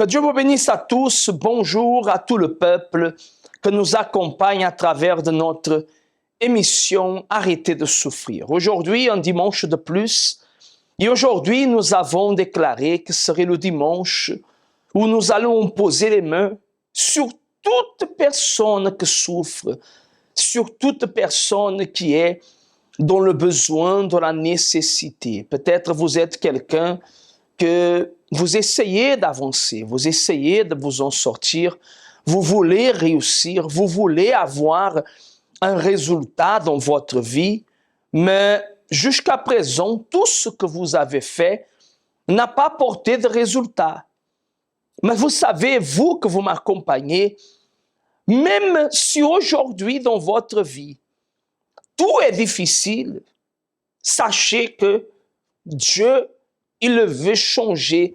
Que Dieu vous bénisse à tous. Bonjour à tout le peuple que nous accompagne à travers de notre émission Arrêtez de souffrir. Aujourd'hui, un dimanche de plus. Et aujourd'hui, nous avons déclaré que ce serait le dimanche où nous allons poser les mains sur toute personne qui souffre, sur toute personne qui est dans le besoin, dans la nécessité. Peut-être vous êtes quelqu'un que vous essayez d'avancer, vous essayez de vous en sortir, vous voulez réussir, vous voulez avoir un résultat dans votre vie, mais jusqu'à présent, tout ce que vous avez fait n'a pas porté de résultat. Mais vous savez, vous que vous m'accompagnez, même si aujourd'hui dans votre vie, tout est difficile, sachez que Dieu, il veut changer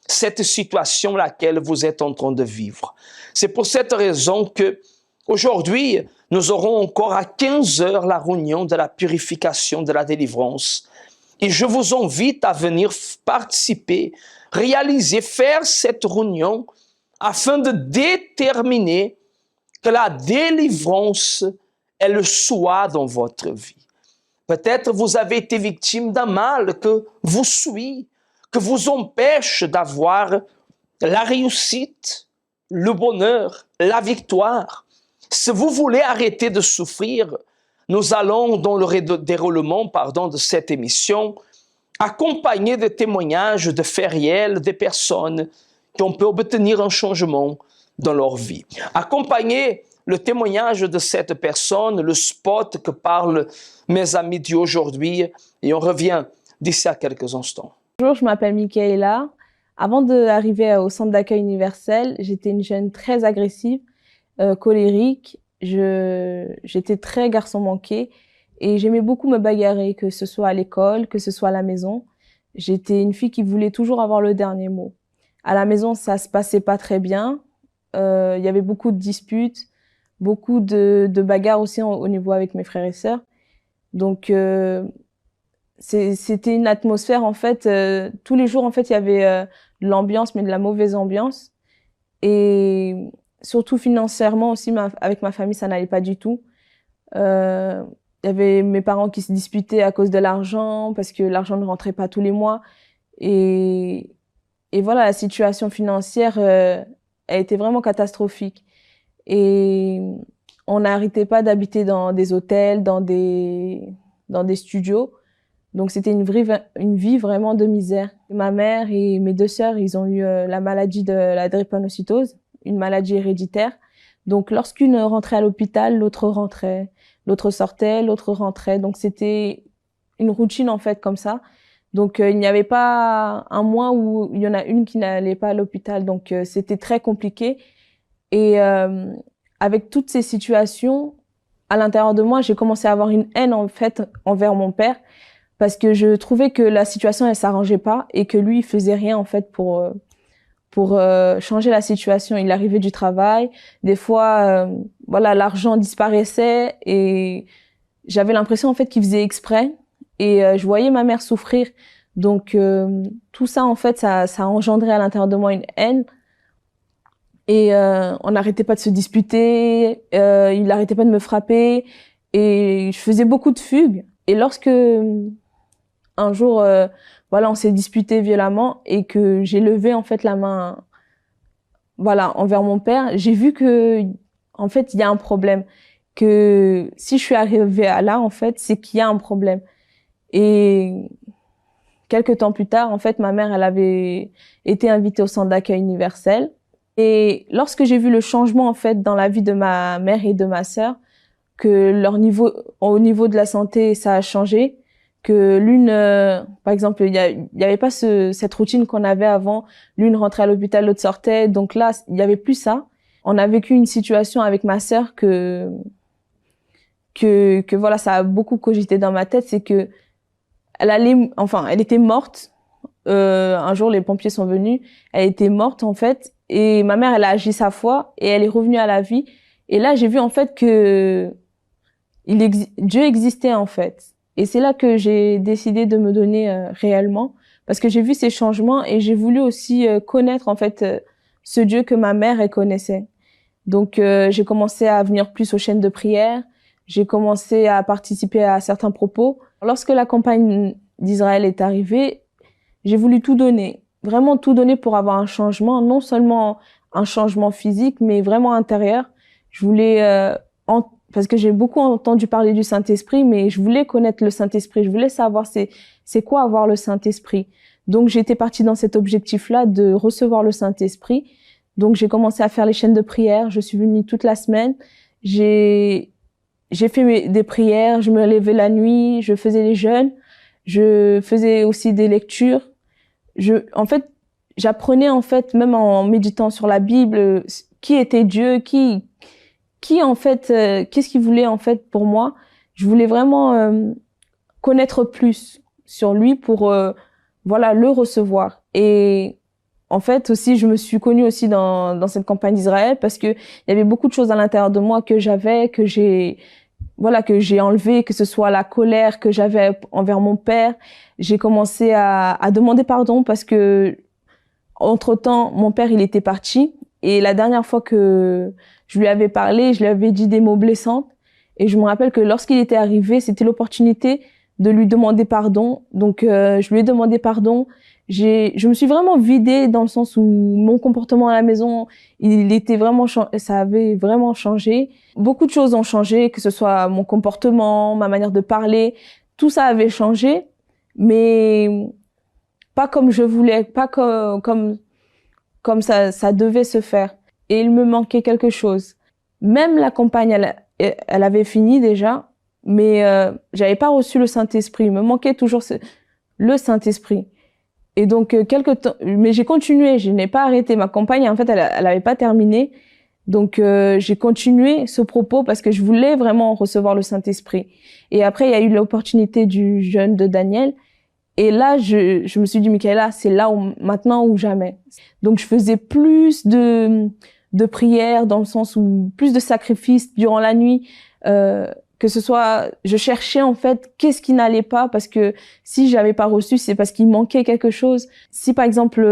cette situation laquelle vous êtes en train de vivre. C'est pour cette raison que aujourd'hui, nous aurons encore à 15 heures la réunion de la purification de la délivrance. Et je vous invite à venir participer, réaliser, faire cette réunion afin de déterminer que la délivrance, elle soit dans votre vie. Peut-être vous avez été victime d'un mal que vous suit, que vous empêche d'avoir la réussite, le bonheur, la victoire. Si vous voulez arrêter de souffrir, nous allons dans le déroulement de cette émission accompagner de témoignages de faits réels des personnes qui ont pu obtenir un changement dans leur vie. Accompagner le témoignage de cette personne, le spot que parlent mes amis d'aujourd'hui, et on revient d'ici à quelques instants. Bonjour, je m'appelle Michaela. Avant d'arriver au centre d'accueil universel, j'étais une jeune très agressive, colérique. J'étais très garçon manqué et j'aimais beaucoup me bagarrer, que ce soit à l'école, que ce soit à la maison. J'étais une fille qui voulait toujours avoir le dernier mot. À la maison, ça se passait pas très bien. Il y avait beaucoup de disputes, beaucoup de bagarres aussi au niveau avec mes frères et sœurs. Donc c'était une atmosphère en fait. Tous les jours en fait, il y avait de l'ambiance, mais de la mauvaise ambiance. Et surtout financièrement aussi, avec ma famille, ça n'allait pas du tout. Il y avait mes parents qui se disputaient à cause de l'argent, parce que l'argent ne rentrait pas tous les mois. Et voilà, la situation financière a été vraiment catastrophique. Et on n'arrêtait pas d'habiter dans des hôtels, dans des studios. Donc c'était une vie vraiment de misère. Ma mère et mes deux sœurs, ils ont eu la maladie de la drépanocytose, une maladie héréditaire. Donc lorsqu'une rentrait à l'hôpital, l'autre rentrait, l'autre sortait, l'autre rentrait. Donc c'était une routine en fait comme ça. Donc il n'y avait pas un mois où il y en a une qui n'allait pas à l'hôpital. Donc c'était très compliqué. Et avec toutes ces situations, à l'intérieur de moi, j'ai commencé à avoir une haine en fait envers mon père, parce que je trouvais que la situation elle s'arrangeait pas et que lui il faisait rien en fait pour changer la situation. Il arrivait du travail, des fois voilà, l'argent disparaissait et j'avais l'impression en fait qu'il faisait exprès, et je voyais ma mère souffrir. Donc tout ça en fait ça engendrait à l'intérieur de moi une haine. Et on n'arrêtait pas de se disputer, il n'arrêtait pas de me frapper, et je faisais beaucoup de fugues. Et lorsque un jour, voilà, on s'est disputé violemment et que j'ai levé en fait la main, voilà, envers mon père, j'ai vu que en fait il y a un problème, que si je suis arrivée à là en fait, c'est qu'il y a un problème. Et quelques temps plus tard, en fait, ma mère, elle avait été invitée au centre d'accueil universel. Et lorsque j'ai vu le changement en fait dans la vie de ma mère et de ma sœur, que au niveau de la santé, ça a changé, que l'une, par exemple, il y avait pas cette routine qu'on avait avant. L'une rentrait à l'hôpital, l'autre sortait. Donc là, il y avait plus ça. On a vécu une situation avec ma sœur que voilà, ça a beaucoup cogité dans ma tête. C'est que elle était morte. Un jour, les pompiers sont venus. Elle était morte en fait. Et ma mère, elle a agi sa foi et elle est revenue à la vie. Et là, j'ai vu en fait que Dieu existait en fait. Et c'est là que j'ai décidé de me donner réellement, parce que j'ai vu ces changements et j'ai voulu aussi connaître en fait ce Dieu que ma mère elle connaissait. Donc j'ai commencé à venir plus aux chaînes de prière, j'ai commencé à participer à certains propos. Lorsque la campagne d'Israël est arrivée, j'ai voulu tout donner, vraiment tout donner pour avoir un changement, non seulement un changement physique, mais vraiment intérieur. Je voulais, parce que j'ai beaucoup entendu parler du Saint-Esprit, mais je voulais connaître le Saint-Esprit, je voulais savoir c'est quoi avoir le Saint-Esprit. Donc j'étais partie dans cet objectif-là de recevoir le Saint-Esprit. Donc j'ai commencé à faire les chaînes de prière, je suis venue toute la semaine, j'ai fait des prières, je me levais la nuit, je faisais les jeûnes, je faisais aussi des lectures. En fait, j'apprenais en fait, même en méditant sur la Bible, qui était Dieu, qui en fait, qu'est-ce qu'il voulait en fait pour moi. Je voulais vraiment connaître plus sur lui pour voilà le recevoir. Et en fait aussi, je me suis connue aussi dans cette campagne d'Israël parce que il y avait beaucoup de choses à l'intérieur de moi que j'ai enlevé, que ce soit la colère que j'avais envers mon père. J'ai commencé à demander pardon parce que entre-temps, mon père, il était parti. Et la dernière fois que je lui avais parlé, je lui avais dit des mots blessants. Et je me rappelle que lorsqu'il était arrivé, c'était l'opportunité de lui demander pardon. Donc, je lui ai demandé pardon. Je me suis vraiment vidée dans le sens où mon comportement à la maison, ça avait vraiment changé. Beaucoup de choses ont changé, que ce soit mon comportement, ma manière de parler. Tout ça avait changé, mais pas comme je voulais, pas comme ça devait se faire. Et il me manquait quelque chose. Même la campagne, elle avait fini déjà, mais j'avais pas reçu le Saint-Esprit. Il me manquait toujours le Saint-Esprit. Et donc quelque temps, mais j'ai continué, je n'ai pas arrêté. Ma campagne, en fait, elle avait pas terminé. Donc j'ai continué ce propos parce que je voulais vraiment recevoir le Saint-Esprit. Et après, il y a eu l'opportunité du jeûne de Daniel. Et là, je me suis dit, Michaela, c'est là maintenant ou jamais. Donc, je faisais plus de prières dans le sens où plus de sacrifices durant la nuit, que ce soit, je cherchais en fait qu'est-ce qui n'allait pas parce que si j'avais pas reçu, c'est parce qu'il manquait quelque chose. Si par exemple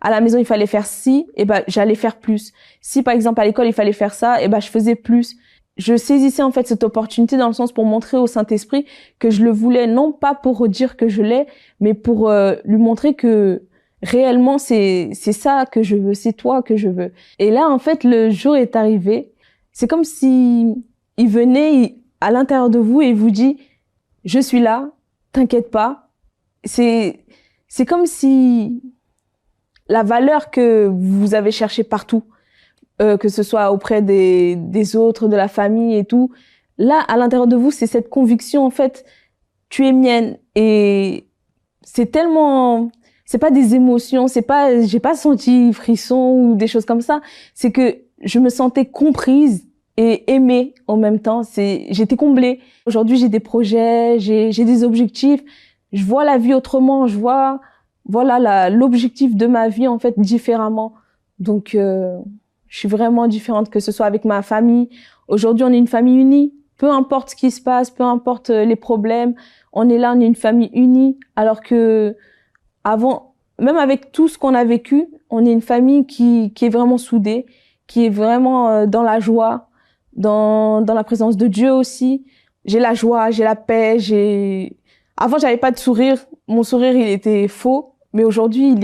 à la maison il fallait faire ci, et ben j'allais faire plus. Si par exemple à l'école il fallait faire ça, et ben je faisais plus. Je saisissais en fait cette opportunité dans le sens pour montrer au Saint-Esprit que je le voulais, non pas pour dire que je l'ai, mais pour lui montrer que réellement c'est ça que je veux, c'est toi que je veux. Et là en fait le jour est arrivé, c'est comme si il venait à l'intérieur de vous et il vous dit je suis là, t'inquiète pas. C'est comme si la valeur que vous avez cherchée partout, que ce soit auprès des autres, de la famille et tout. Là, à l'intérieur de vous, c'est cette conviction, en fait, tu es mienne. Et c'est tellement, c'est pas des émotions, j'ai pas senti frisson ou des choses comme ça. C'est que je me sentais comprise et aimée en même temps. J'étais comblée. Aujourd'hui, j'ai des projets, j'ai des objectifs. Je vois la vie autrement, je vois, voilà, l'objectif de ma vie, en fait, différemment. Donc, je suis vraiment différente, que ce soit avec ma famille. Aujourd'hui, on est une famille unie. Peu importe ce qui se passe, peu importe les problèmes, on est là, on est une famille unie. Alors que avant, même avec tout ce qu'on a vécu, on est une famille qui est vraiment soudée, qui est vraiment dans la joie, dans la présence de Dieu aussi. J'ai la joie, j'ai la paix, Avant, j'avais pas de sourire. Mon sourire, il était faux. Mais aujourd'hui,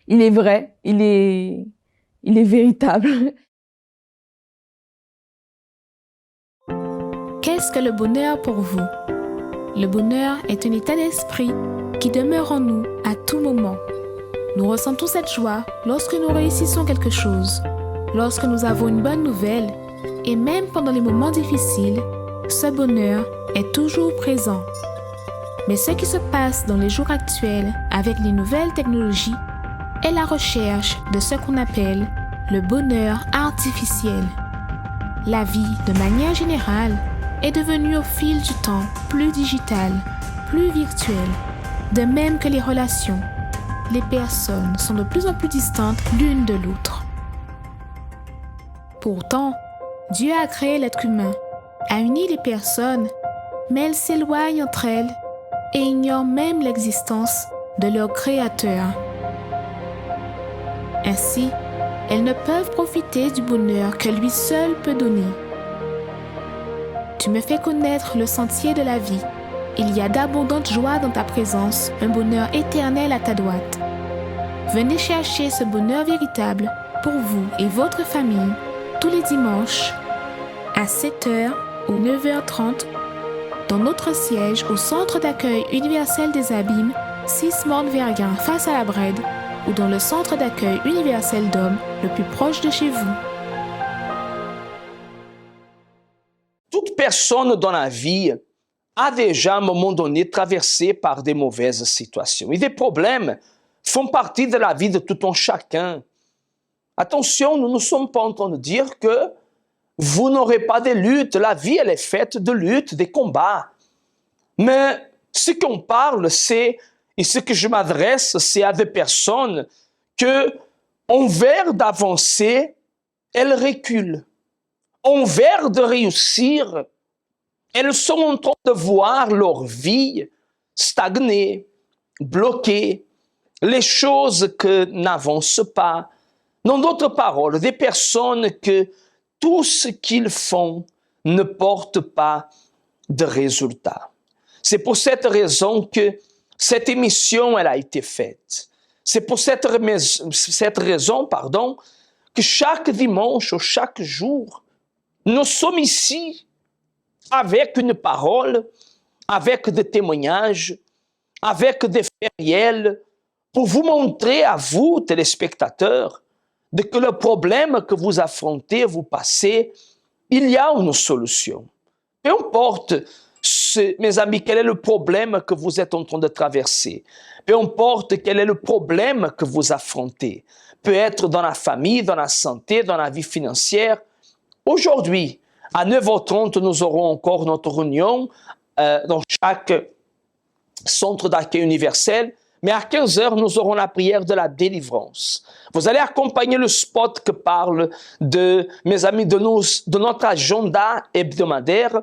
il est vrai. Il est véritable. Qu'est-ce que le bonheur pour vous? Le bonheur est un état d'esprit qui demeure en nous à tout moment. Nous ressentons cette joie lorsque nous réussissons quelque chose, lorsque nous avons une bonne nouvelle, et même pendant les moments difficiles, ce bonheur est toujours présent. Mais ce qui se passe dans les jours actuels avec les nouvelles technologies est la recherche de ce qu'on appelle le bonheur artificiel. La vie, de manière générale, est devenue au fil du temps plus digitale, plus virtuelle, de même que les relations. Les personnes sont de plus en plus distantes l'une de l'autre. Pourtant, Dieu a créé l'être humain, a uni les personnes, mais elles s'éloignent entre elles et ignorent même l'existence de leur Créateur. Ainsi, elles ne peuvent profiter du bonheur que lui seul peut donner. Tu me fais connaître le sentier de la vie. Il y a d'abondantes joies dans ta présence, un bonheur éternel à ta droite. Venez chercher ce bonheur véritable pour vous et votre famille tous les dimanches à 7h ou 9h30 dans notre siège au Centre d'accueil universel des Abîmes, 6 Morne-Verguin face à la Brède, ou dans le Centre d'accueil universel d'hommes le plus proche de chez vous. Toute personne dans la vie a déjà à un moment donné traversé par des mauvaises situations. Et des problèmes font partie de la vie de tout un chacun. Attention, nous ne sommes pas en train de dire que vous n'aurez pas de luttes. La vie, elle est faite de luttes, des combats. Mais ce qu'on parle, c'est, et ce que je m'adresse, c'est à des personnes que, envers d'avancer, elles reculent. Envers de réussir, elles sont en train de voir leur vie stagner, bloquer, les choses que n'avancent pas. En d'autres paroles, des personnes que tout ce qu'ils font ne porte pas de résultat. C'est pour cette raison que cette émission elle a été faite. C'est pour cette raison, que chaque dimanche ou chaque jour, nous sommes ici avec une parole, avec des témoignages, avec des faits réels, pour vous montrer à vous, téléspectateurs, que le problème que vous affrontez, vous passez, il y a une solution. Peu importe, mes amis, quel est le problème que vous êtes en train de traverser. Peu importe quel est le problème que vous affrontez. Peut être dans la famille, dans la santé, dans la vie financière. Aujourd'hui, à 9h30, nous aurons encore notre réunion dans chaque centre d'accueil universel. Mais à 15h, nous aurons la prière de la délivrance. Vous allez accompagner le spot que parle de, mes amis, de notre agenda hebdomadaire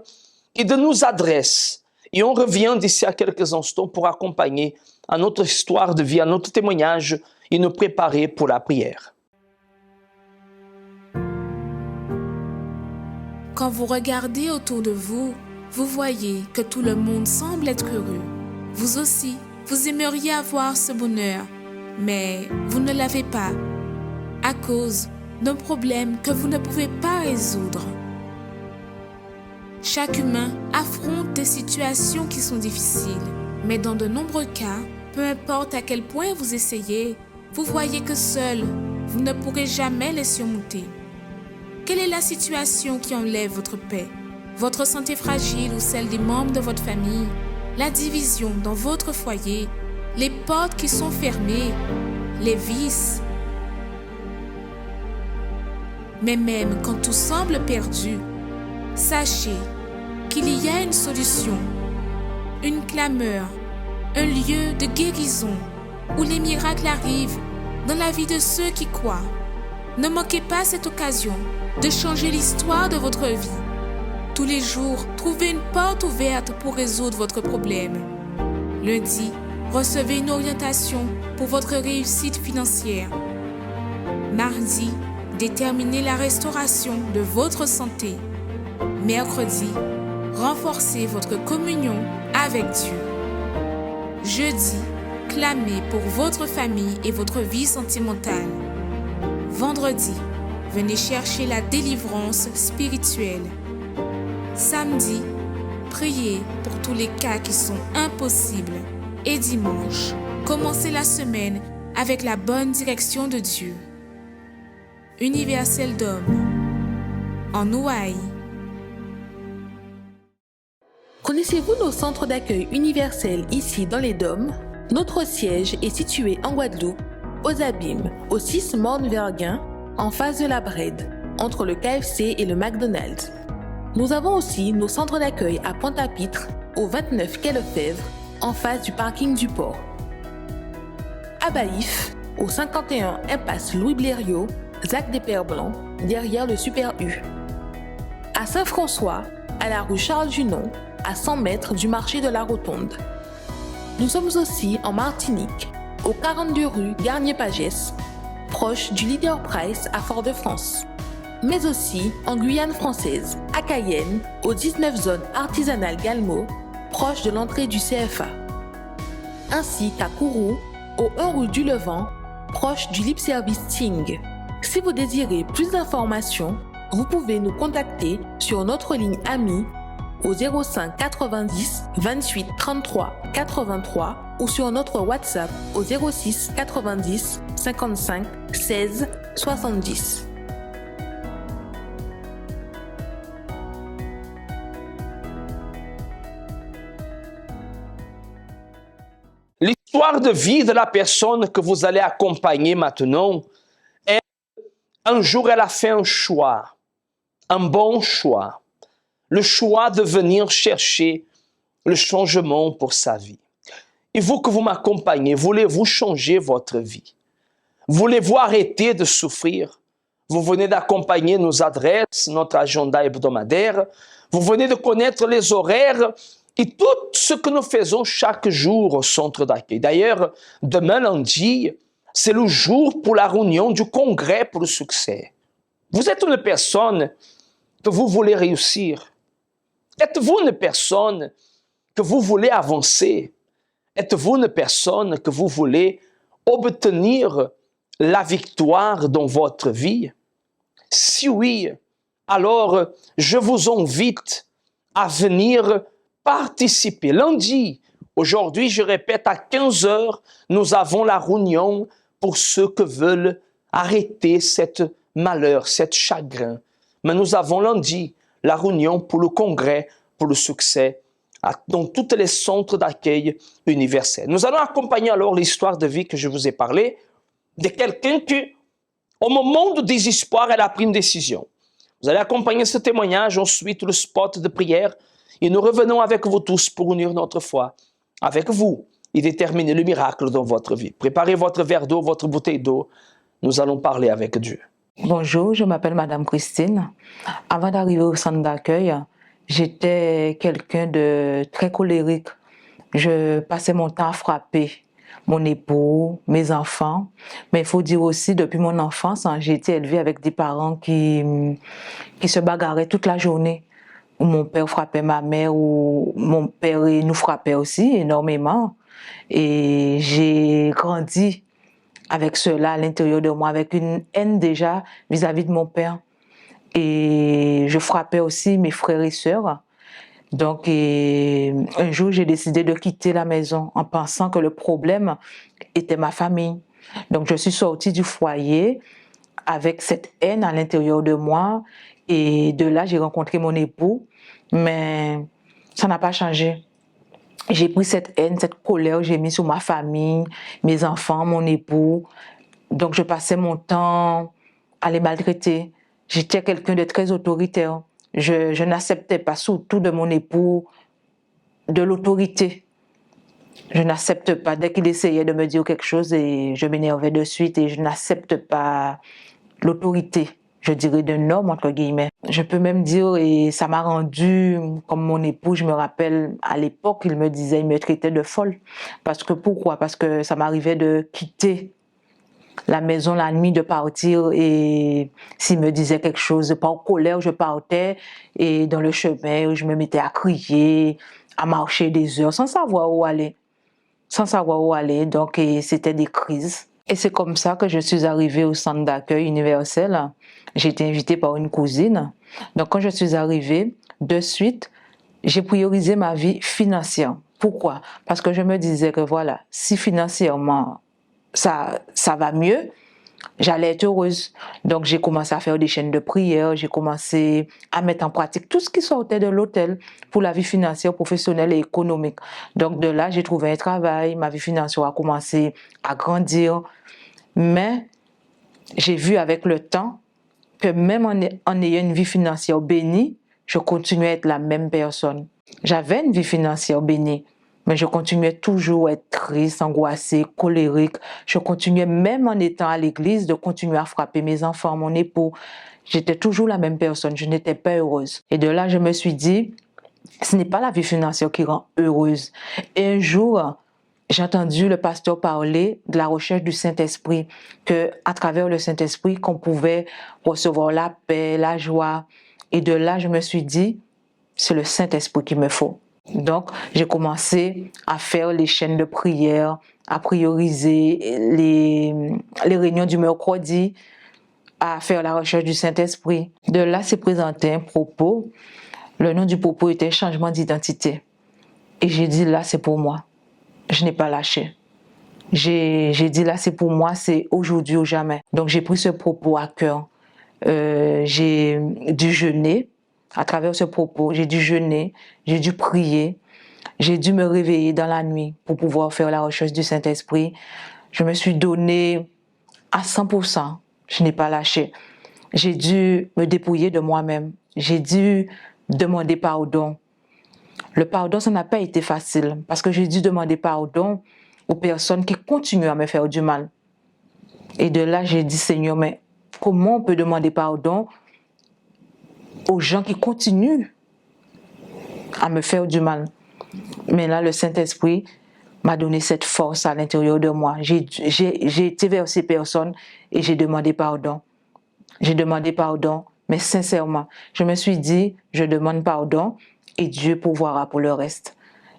et de nos adresses. Et on revient d'ici à quelques instants pour accompagner à notre histoire de vie, à notre témoignage et nous préparer pour la prière. Quand vous regardez autour de vous, vous voyez que tout le monde semble être heureux. Vous aussi, vous aimeriez avoir ce bonheur, mais vous ne l'avez pas à cause d'un problème que vous ne pouvez pas résoudre. Chaque humain affronte des situations qui sont difficiles, mais dans de nombreux cas, peu importe à quel point vous essayez, vous voyez que seul, vous ne pourrez jamais les surmonter. Quelle est la situation qui enlève votre paix? Votre santé fragile ou celle des membres de votre famille? La division dans votre foyer, les portes qui sont fermées, les vices. Mais même quand tout semble perdu, sachez qu'il y a une solution, une clameur, un lieu de guérison où les miracles arrivent dans la vie de ceux qui croient. Ne manquez pas cette occasion de changer l'histoire de votre vie. Tous les jours, trouvez une porte ouverte pour résoudre votre problème. Lundi, recevez une orientation pour votre réussite financière. Mardi, déterminez la restauration de votre santé. Mercredi, renforcez votre communion avec Dieu. Jeudi, clamez pour votre famille et votre vie sentimentale. Vendredi, venez chercher la délivrance spirituelle. Samedi, priez pour tous les cas qui sont impossibles. Et dimanche, commencez la semaine avec la bonne direction de Dieu. Universel d'hommes, en Ouaille. Connaissez-vous nos centres d'accueil universels ici dans les Dômes? Notre siège est situé en Guadeloupe, aux Abîmes, au 6 Morne-Verguin, en face de la Brède, entre le KFC et le McDonald's. Nous avons aussi nos centres d'accueil à Pointe-à-Pitre, au 29 quai Lefebvre, en face du parking du port. À Baïf, au 51 impasse Louis Blériot, Zac des Pères Blancs, derrière le Super U. À Saint-François, à la rue Charles Junon, à 100 mètres du marché de la Rotonde. Nous sommes aussi en Martinique, au 42 rue Garnier-Pagès, proche du Leader Price à Fort-de-France. Mais aussi en Guyane française, à Cayenne, aux 19 zones artisanales Galmo, proche de l'entrée du CFA. Ainsi qu'à Kourou, au 1 rue du Levant, proche du Lip Service Ting. Si vous désirez plus d'informations, vous pouvez nous contacter sur notre ligne amie au 05 90 28 33 83 ou sur notre WhatsApp au 06 90 55 16 70. L'histoire de vie de la personne que vous allez accompagner maintenant est un jour elle a fait un choix, un bon choix, le choix de venir chercher le changement pour sa vie. Et vous que vous m'accompagnez, voulez-vous changer votre vie? Voulez-vous arrêter de souffrir? Vous venez d'accompagner nos adresses, notre agenda hebdomadaire, vous venez de connaître les horaires et tout ce que nous faisons chaque jour au centre d'accueil. D'ailleurs, demain lundi, c'est le jour pour la réunion du congrès pour le succès. Vous êtes une personne que vous voulez réussir. Êtes-vous une personne que vous voulez avancer? Êtes-vous une personne que vous voulez obtenir la victoire dans votre vie? Si oui, alors je vous invite à venir participer. Lundi, aujourd'hui, je répète, à 15 heures, nous avons la réunion pour ceux qui veulent arrêter cet malheur, cet chagrin. Mais nous avons lundi la réunion pour le congrès, pour le succès, dans tous les centres d'accueil universels. Nous allons accompagner alors l'histoire de vie que je vous ai parlé, de quelqu'un qui, au moment du désespoir, elle a pris une décision. Vous allez accompagner ce témoignage, ensuite le spot de prière, et nous revenons avec vous tous pour unir notre foi avec vous et déterminer le miracle dans votre vie. Préparez votre verre d'eau, votre bouteille d'eau. Nous allons parler avec Dieu. Bonjour, je m'appelle Madame Christine. Avant d'arriver au centre d'accueil, j'étais quelqu'un de très colérique. Je passais mon temps à frapper mon époux, mes enfants. Mais il faut dire aussi, depuis mon enfance, j'ai été élevée avec des parents qui se bagarraient toute la journée. Où mon père frappait ma mère, ou mon père nous frappait aussi énormément. Et j'ai grandi avec cela à l'intérieur de moi, avec une haine déjà vis-à-vis de mon père. Et je frappais aussi mes frères et sœurs. Donc, un jour, j'ai décidé de quitter la maison en pensant que le problème était ma famille. Donc, je suis sortie du foyer avec cette haine à l'intérieur de moi. Et de là, j'ai rencontré mon époux, mais ça n'a pas changé. J'ai pris cette haine, cette colère, j'ai mis sur ma famille, mes enfants, mon époux. Donc, je passais mon temps à les maltraiter. J'étais quelqu'un de très autoritaire. Je n'acceptais pas, surtout de mon époux, de l'autorité. Je n'accepte pas. Dès qu'il essayait de me dire quelque chose, et je m'énervais de suite et je n'accepte pas l'autorité, je dirais, d'un homme, entre guillemets. Je peux même dire, et ça m'a rendu, comme mon époux, je me rappelle, à l'époque, il me traitait de folle. Pourquoi? Parce que ça m'arrivait de quitter la maison la nuit, de partir, et s'il me disait quelque chose, pas en colère, je partais, et dans le chemin, je me mettais à crier, à marcher des heures, sans savoir où aller. Donc, c'était des crises. Et c'est comme ça que je suis arrivée au centre d'accueil universel. J'ai été invitée par une cousine. Donc, quand je suis arrivée, de suite, j'ai priorisé ma vie financière. Pourquoi? Parce que je me disais que voilà, si financièrement ça va mieux, j'allais être heureuse. Donc, j'ai commencé à faire des chaînes de prière, j'ai commencé à mettre en pratique tout ce qui sortait de l'hôtel pour la vie financière, professionnelle et économique. Donc, de là, j'ai trouvé un travail, ma vie financière a commencé à grandir. Mais j'ai vu avec le temps que même en ayant une vie financière bénie, je continuais à être la même personne. J'avais une vie financière bénie, mais je continuais toujours à être triste, angoissée, colérique. Je continuais, même en étant à l'église, de continuer à frapper mes enfants, mon époux. J'étais toujours la même personne, je n'étais pas heureuse. Et de là, je me suis dit, ce n'est pas la vie financière qui rend heureuse. Et un jour, j'ai entendu le pasteur parler de la recherche du Saint-Esprit, que à travers le Saint-Esprit, qu'on pouvait recevoir la paix, la joie. Et de là, je me suis dit, c'est le Saint-Esprit qu'il me faut. Donc, j'ai commencé à faire les chaînes de prière, à prioriser les réunions du mercredi, à faire la recherche du Saint-Esprit. De là, s'est présenté un propos. Le nom du propos était changement d'identité. Et j'ai dit, là, c'est pour moi. Je n'ai pas lâché. J'ai dit, là, c'est pour moi, c'est aujourd'hui ou jamais. Donc, j'ai pris ce propos à cœur. J'ai dû jeûner. À travers ce propos, j'ai dû jeûner, j'ai dû prier, j'ai dû me réveiller dans la nuit pour pouvoir faire la recherche du Saint-Esprit. Je me suis donné à 100%. Je n'ai pas lâché. J'ai dû me dépouiller de moi-même. J'ai dû demander pardon. Le pardon, ça n'a pas été facile parce que j'ai dû demander pardon aux personnes qui continuent à me faire du mal. Et de là, j'ai dit, Seigneur, mais comment on peut demander pardon aux gens qui continuent à me faire du mal? Mais là, le Saint-Esprit m'a donné cette force à l'intérieur de moi. J'ai été vers ces personnes et j'ai demandé pardon. J'ai demandé pardon, mais sincèrement, je me suis dit, je demande pardon et Dieu pourvoira pour le reste.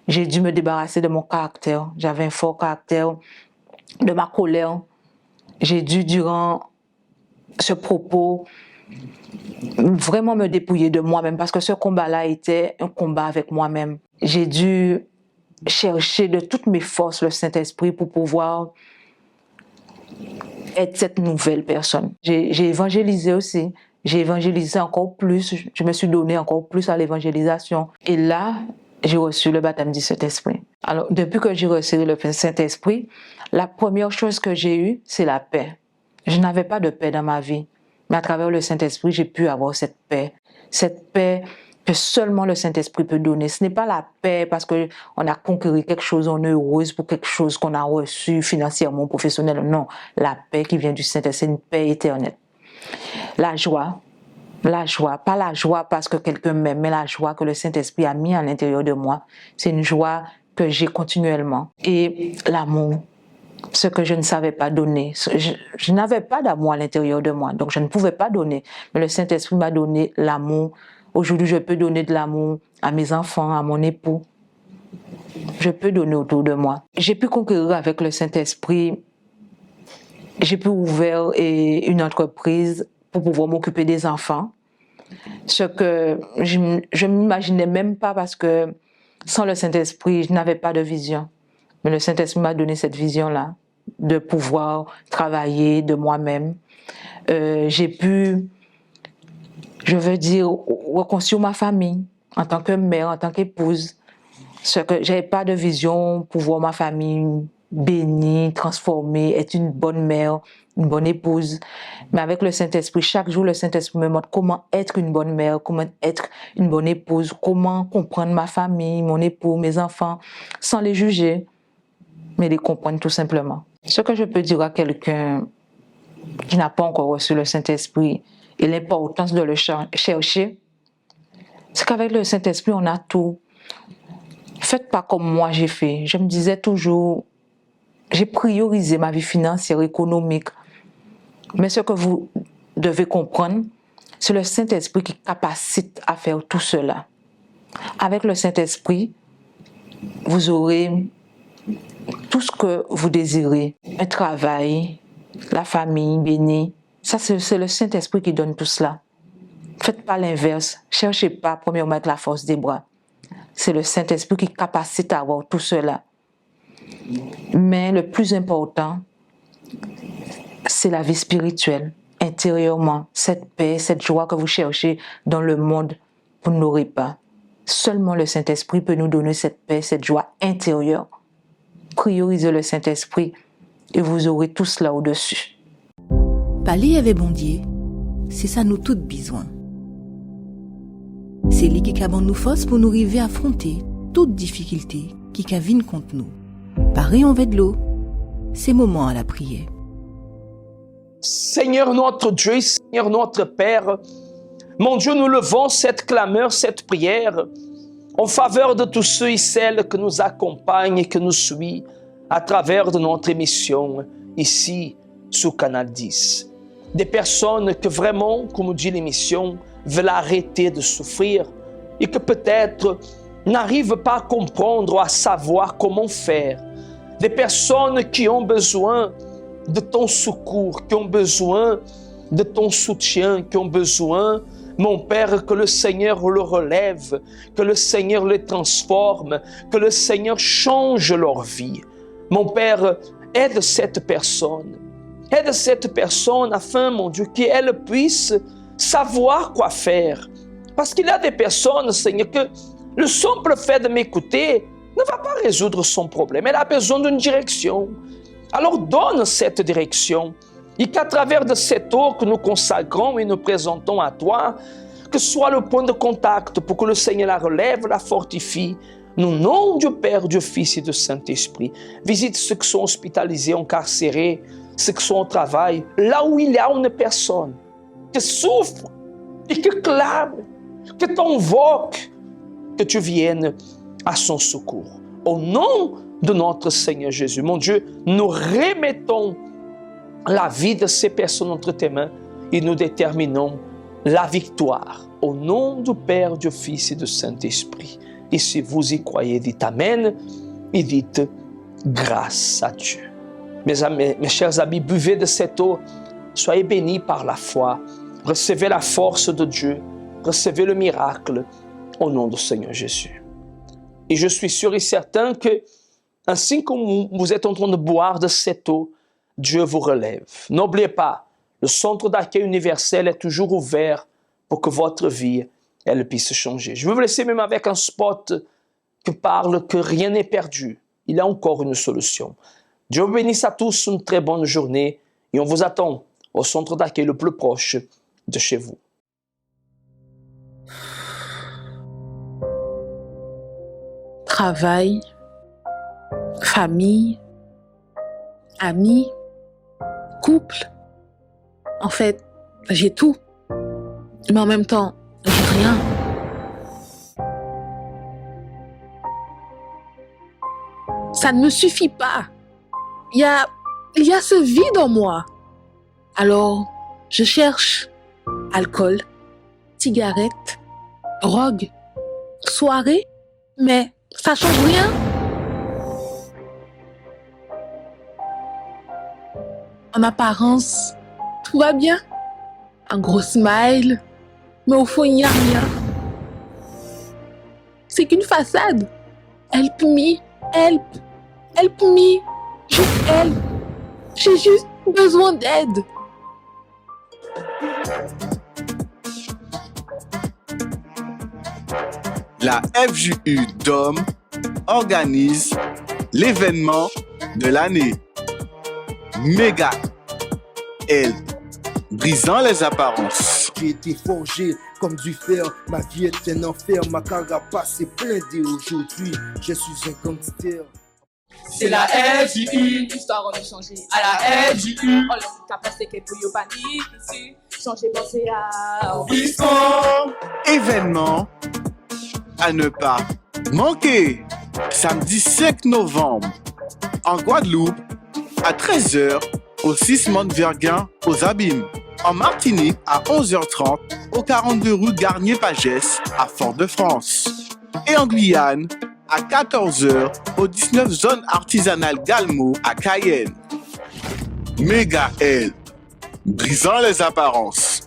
J'ai dû me débarrasser de mon caractère. J'avais un fort caractère, de ma colère. J'ai dû, durant ce propos, vraiment me dépouiller de moi-même parce que ce combat-là était un combat avec moi-même. J'ai dû chercher de toutes mes forces le Saint-Esprit pour pouvoir être cette nouvelle personne. J'ai évangélisé aussi. J'ai évangélisé encore plus. Je me suis donné encore plus à l'évangélisation. Et là, j'ai reçu le baptême du Saint-Esprit. Alors, depuis que j'ai reçu le Saint-Esprit, la première chose que j'ai eue, c'est la paix. Je n'avais pas de paix dans ma vie. Mais à travers le Saint-Esprit, j'ai pu avoir cette paix que seulement le Saint-Esprit peut donner. Ce n'est pas la paix parce qu'on a conquis quelque chose, on est heureuse pour quelque chose qu'on a reçu financièrement, professionnellement. Non, la paix qui vient du Saint-Esprit, c'est une paix éternelle. La joie, pas la joie parce que quelqu'un m'aime, mais la joie que le Saint-Esprit a mis à l'intérieur de moi. C'est une joie que j'ai continuellement. Et l'amour. Ce que je ne savais pas donner. Je n'avais pas d'amour à l'intérieur de moi, donc je ne pouvais pas donner. Mais le Saint-Esprit m'a donné l'amour. Aujourd'hui, je peux donner de l'amour à mes enfants, à mon époux. Je peux donner autour de moi. J'ai pu conquérir avec le Saint-Esprit. J'ai pu ouvrir une entreprise pour pouvoir m'occuper des enfants. Ce que je ne m'imaginais même pas parce que sans le Saint-Esprit, je n'avais pas de vision. Mais le Saint-Esprit m'a donné cette vision-là, de pouvoir travailler de moi-même. J'ai pu, je veux dire, reconstruire ma famille en tant que mère, en tant qu'épouse. Ce que j'avais pas de vision pour voir ma famille bénie, transformée, être une bonne mère, une bonne épouse. Mais avec le Saint-Esprit, chaque jour, le Saint-Esprit me montre comment être une bonne mère, comment être une bonne épouse, comment comprendre ma famille, mon époux, mes enfants, sans les juger, mais les comprendre tout simplement. Ce que je peux dire à quelqu'un qui n'a pas encore reçu le Saint-Esprit et l'importance de le chercher, c'est qu'avec le Saint-Esprit, on a tout. Faites pas comme moi j'ai fait. Je me disais toujours, j'ai priorisé ma vie financière, économique. Mais ce que vous devez comprendre, c'est le Saint-Esprit qui capacite à faire tout cela. Avec le Saint-Esprit, vous aurez tout ce que vous désirez, un travail, la famille bénie. Ça, c'est le Saint-Esprit qui donne tout cela. Faites pas l'inverse. Cherchez pas premièrement avec la force des bras. C'est le Saint-Esprit qui capacite à avoir tout cela. Mais le plus important, c'est la vie spirituelle, intérieurement. Cette paix, cette joie que vous cherchez dans le monde, vous n'aurez pas. Seulement le Saint-Esprit peut nous donner cette paix, cette joie intérieure. Priorisez le Saint-Esprit et vous aurez tout cela au-dessus. Parler avec bon Dieu, c'est ça nous toutes besoin. C'est lui qui a nous force pour nous arriver à affronter toute difficulté qui viennent contre nous. Pareil en de l'eau, c'est moment à la prière. Seigneur notre Dieu, Seigneur notre Père, mon Dieu, nous levons cette clameur, cette prière en faveur de tous ceux et celles que nous accompagnent et que nous suivent à travers de notre émission ici sur Canal 10. Des personnes que vraiment, comme dit l'émission, veulent arrêter de souffrir et que peut-être n'arrivent pas à comprendre ou à savoir comment faire. Des personnes qui ont besoin de ton secours, qui ont besoin de ton soutien, qui ont besoin, mon Père, que le Seigneur le relève, que le Seigneur les transforme, que le Seigneur change leur vie. Mon Père, aide cette personne. Aide cette personne afin, mon Dieu, qu'elle puisse savoir quoi faire. Parce qu'il y a des personnes, Seigneur, que le simple fait de m'écouter ne va pas résoudre son problème. Elle a besoin d'une direction. Alors donne cette direction. Et qu'à travers de cette eau que nous consacrons et nous présentons à toi, que soit le point de contact pour que le Seigneur la relève, la fortifie. Au nom du Père, du Fils et du Saint-Esprit. Visite ceux qui sont hospitalisés, incarcérés, ceux qui sont au travail, là où il y a une personne qui souffre et qui clame, qui t'invoque, que tu viennes à son secours. Au nom de notre Seigneur Jésus, mon Dieu, nous remettons la vie de ces personnes entre tes mains et nous déterminons la victoire. Au nom du Père, du Fils et du Saint-Esprit. Et si vous y croyez, dites Amen et dites grâce à Dieu. Mes chers amis, buvez de cette eau, soyez bénis par la foi, recevez la force de Dieu, recevez le miracle au nom du Seigneur Jésus. Et je suis sûr et certain que, ainsi que vous êtes en train de boire de cette eau, Dieu vous relève. N'oubliez pas, le centre d'accueil universel est toujours ouvert pour que votre vie, elle puisse changer. Je vais vous laisser même avec un spot qui parle que rien n'est perdu. Il y a encore une solution. Dieu vous bénisse à tous, une très bonne journée et on vous attend au centre d'accueil le plus proche de chez vous. Travail, famille, amis, couple. En fait, j'ai tout. Mais en même temps, j'ai rien. Ça ne me suffit pas. Il y a ce vide en moi. Alors, je cherche alcool, cigarette, drogue, soirée, mais ça change rien. En apparence, tout va bien. Un gros smile, mais au fond, il n'y a rien. C'est qu'une façade. Help me, help me, juste help. J'ai juste besoin d'aide. La FJU DOM organise l'événement de l'année. Méga L, brisant les apparences. J'ai été forgé comme du fer, ma vie est un enfer, ma carapace est blindée aujourd'hui, je suis un gangster. C'est la FJU, histoire on est changé. à la FJU, On l'a capacité que pour yo panique ici, changer penser à. Viscon, Événement à ne pas manquer. Samedi 5 novembre, en Guadeloupe, à 13h, au 6 Monte-Verguin, aux Abîmes. En Martinique, à 11h30, au 42 rue Garnier-Pagès, à Fort-de-France. Et en Guyane, à 14h, au 19 zone artisanale Galmo, à Cayenne. Méga L, brisant les apparences.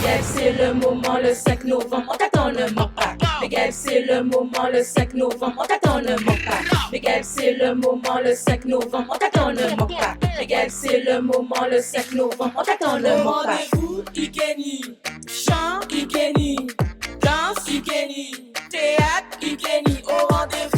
Miguel, c'est le moment, le 5 novembre, on t'attend, ne manque pas. Miguel, c'est le moment, le 5 novembre, on t'attend, ne manque pas. Miguel, c'est le moment, le 5 novembre, on t'attend, ne manque pas. Miguel, c'est le moment, le 5 novembre, on t'attend, ne manque pas. rendez-vous, Ikeni, chant, Ikeni, danse, Ikeni, théâtre, Ikeni, au rendez-vous.